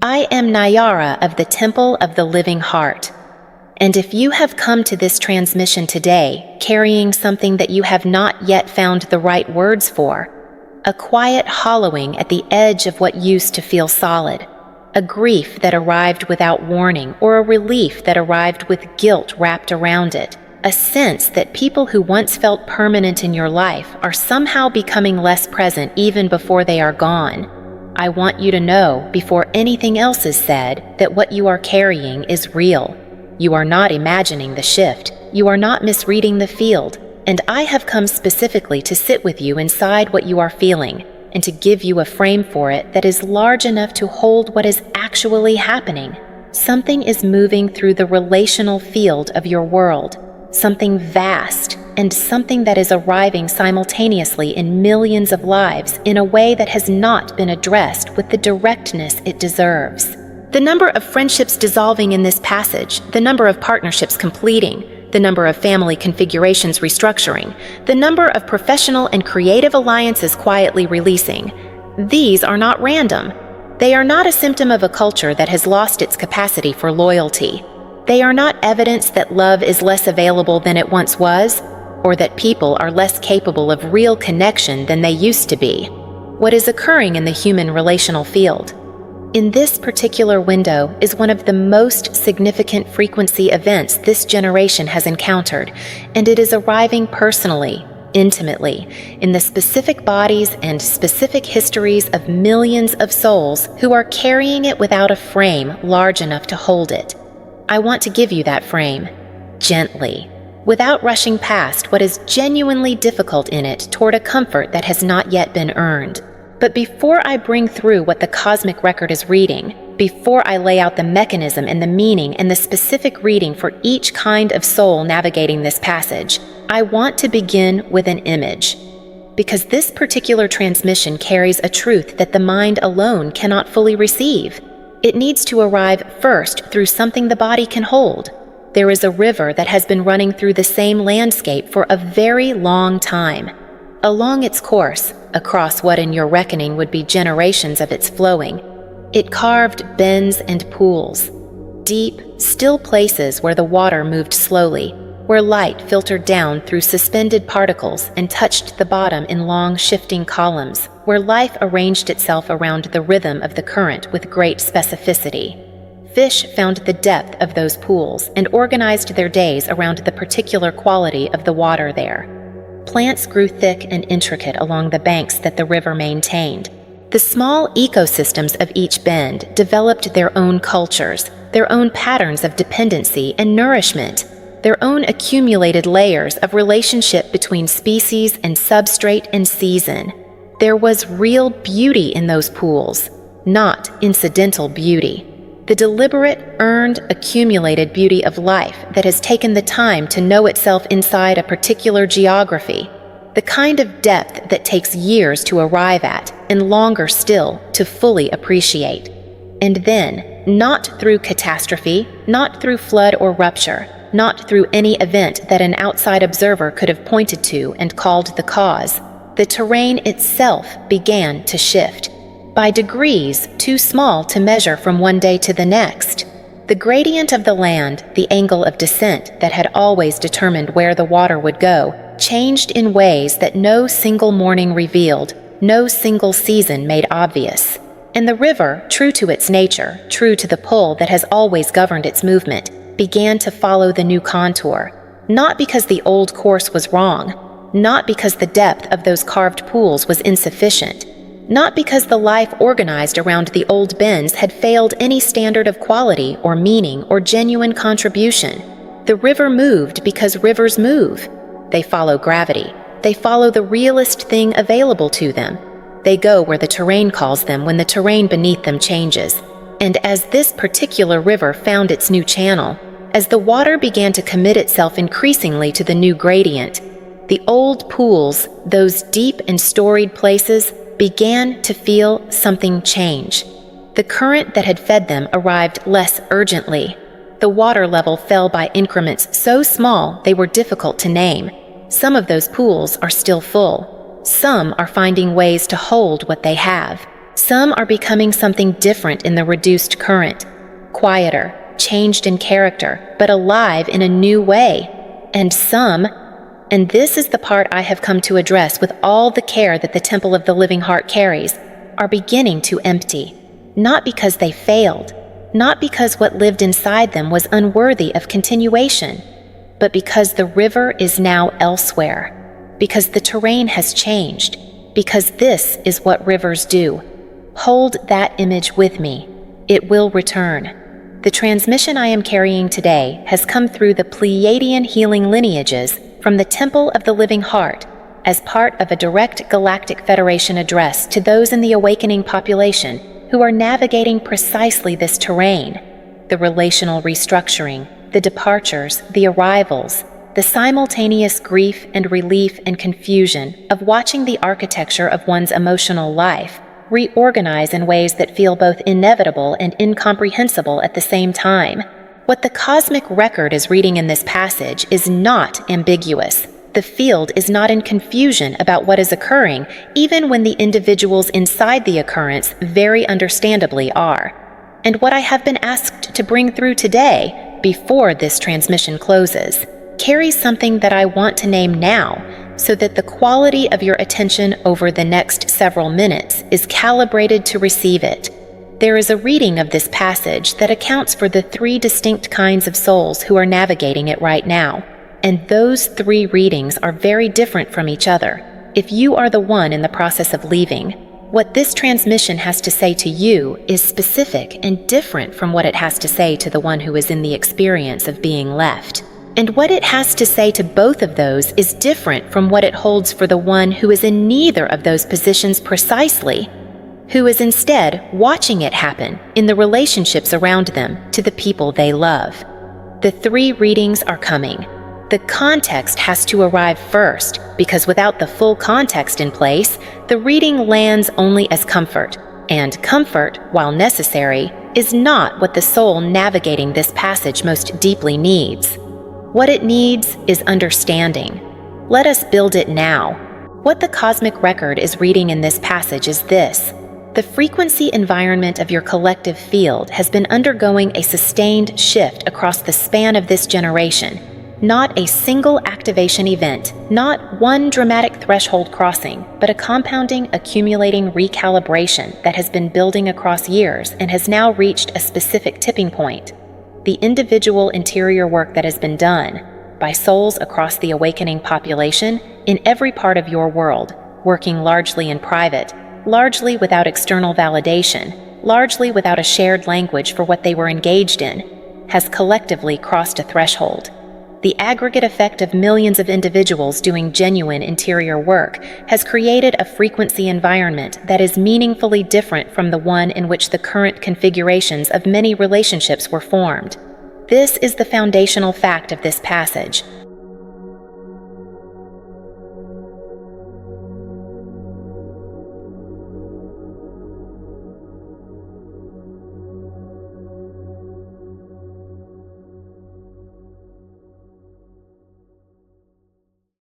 I am Nayara of the Temple of the Living Heart. And if you have come to this transmission today carrying something that you have not yet found the right words for, a quiet hollowing at the edge of what used to feel solid, a grief that arrived without warning, or a relief that arrived with guilt wrapped around it, a sense that people who once felt permanent in your life are somehow becoming less present even before they are gone, I want you to know, before anything else is said, that what you are carrying is real. You are not imagining the shift. You are not misreading the field. And I have come specifically to sit with you inside what you are feeling and to give you a frame for it that is large enough to hold what is actually happening. Something is moving through the relational field of your world, something vast, and something that is arriving simultaneously in millions of lives in a way that has not been addressed with the directness it deserves. The number of friendships dissolving in this passage, the number of partnerships completing, the number of family configurations restructuring, the number of professional and creative alliances quietly releasing, these are not random. They are not a symptom of a culture that has lost its capacity for loyalty. They are not evidence that love is less available than it once was, or that people are less capable of real connection than they used to be. What is occurring in the human relational field? In this particular window is one of the most significant frequency events this generation has encountered, and it is arriving personally, intimately, in the specific bodies and specific histories of millions of souls who are carrying it without a frame large enough to hold it. I want to give you that frame, gently, without rushing past what is genuinely difficult in it toward a comfort that has not yet been earned. But before I bring through what the cosmic record is reading, before I lay out the mechanism and the meaning and the specific reading for each kind of soul navigating this passage, I want to begin with an image. Because this particular transmission carries a truth that the mind alone cannot fully receive. It needs to arrive first through something the body can hold. There is a river that has been running through the same landscape for a very long time. Along its course, across what in your reckoning would be generations of its flowing, it carved bends and pools, deep, still places where the water moved slowly, where light filtered down through suspended particles and touched the bottom in long shifting columns, where life arranged itself around the rhythm of the current with great specificity. Fish found the depth of those pools and organized their days around the particular quality of the water there. Plants grew thick and intricate along the banks that the river maintained. The small ecosystems of each bend developed their own cultures, their own patterns of dependency and nourishment, their own accumulated layers of relationship between species and substrate and season. There was real beauty in those pools, not incidental beauty. The deliberate, earned, accumulated beauty of life that has taken the time to know itself inside a particular geography, the kind of depth that takes years to arrive at and longer still to fully appreciate. And then, not through catastrophe, not through flood or rupture, not through any event that an outside observer could have pointed to and called the cause, the terrain itself began to shift. By degrees too small to measure from one day to the next. The gradient of the land, the angle of descent that had always determined where the water would go, changed in ways that no single morning revealed, no single season made obvious. And the river, true to its nature, true to the pull that has always governed its movement, began to follow the new contour, not because the old course was wrong, not because the depth of those carved pools was insufficient, not because the life organized around the old bends had failed any standard of quality or meaning or genuine contribution. The river moved because rivers move. They follow gravity. They follow the realest thing available to them. They go where the terrain calls them when the terrain beneath them changes. And as this particular river found its new channel, as the water began to commit itself increasingly to the new gradient, the old pools, those deep and storied places, began to feel something change. The current that had fed them arrived less urgently. The water level fell by increments so small they were difficult to name. Some of those pools are still full. Some are finding ways to hold what they have. Some are becoming something different in the reduced current, quieter, changed in character, but alive in a new way. And some, and this is the part I have come to address with all the care that the Temple of the Living Heart carries, are beginning to empty. Not because they failed, not because what lived inside them was unworthy of continuation, but because the river is now elsewhere, because the terrain has changed, because this is what rivers do. Hold that image with me. It will return. The transmission I am carrying today has come through the Pleiadian healing lineages from the Temple of the Living Heart as part of a direct Galactic Federation address to those in the awakening population who are navigating precisely this terrain: the relational restructuring, the departures, the arrivals, the simultaneous grief and relief and confusion of watching the architecture of one's emotional life reorganize in ways that feel both inevitable and incomprehensible at the same time. What the cosmic record is reading in this passage is not ambiguous. The field is not in confusion about what is occurring, even when the individuals inside the occurrence very understandably are. And what I have been asked to bring through today, before this transmission closes, carries something that I want to name now, so that the quality of your attention over the next several minutes is calibrated to receive it. There is a reading of this passage that accounts for the 3 distinct kinds of souls who are navigating it right now, and those 3 readings are very different from each other. If you are the one in the process of leaving, what this transmission has to say to you is specific and different from what it has to say to the one who is in the experience of being left. And what it has to say to both of those is different from what it holds for the one who is in neither of those positions precisely, who is instead watching it happen in the relationships around them to the people they love. The 3 readings are coming. The context has to arrive first, because without the full context in place, the reading lands only as comfort, and comfort, while necessary, is not what the soul navigating this passage most deeply needs. What it needs is understanding. Let us build it now. What the cosmic record is reading in this passage is this: the frequency environment of your collective field has been undergoing a sustained shift across the span of this generation. Not a single activation event, not one dramatic threshold crossing, but a compounding, accumulating recalibration that has been building across years and has now reached a specific tipping point. The individual interior work that has been done by souls across the awakening population in every part of your world, working largely in private, largely without external validation, largely without a shared language for what they were engaged in, has collectively crossed a threshold. The aggregate effect of millions of individuals doing genuine interior work has created a frequency environment that is meaningfully different from the one in which the current configurations of many relationships were formed. This is the foundational fact of this passage,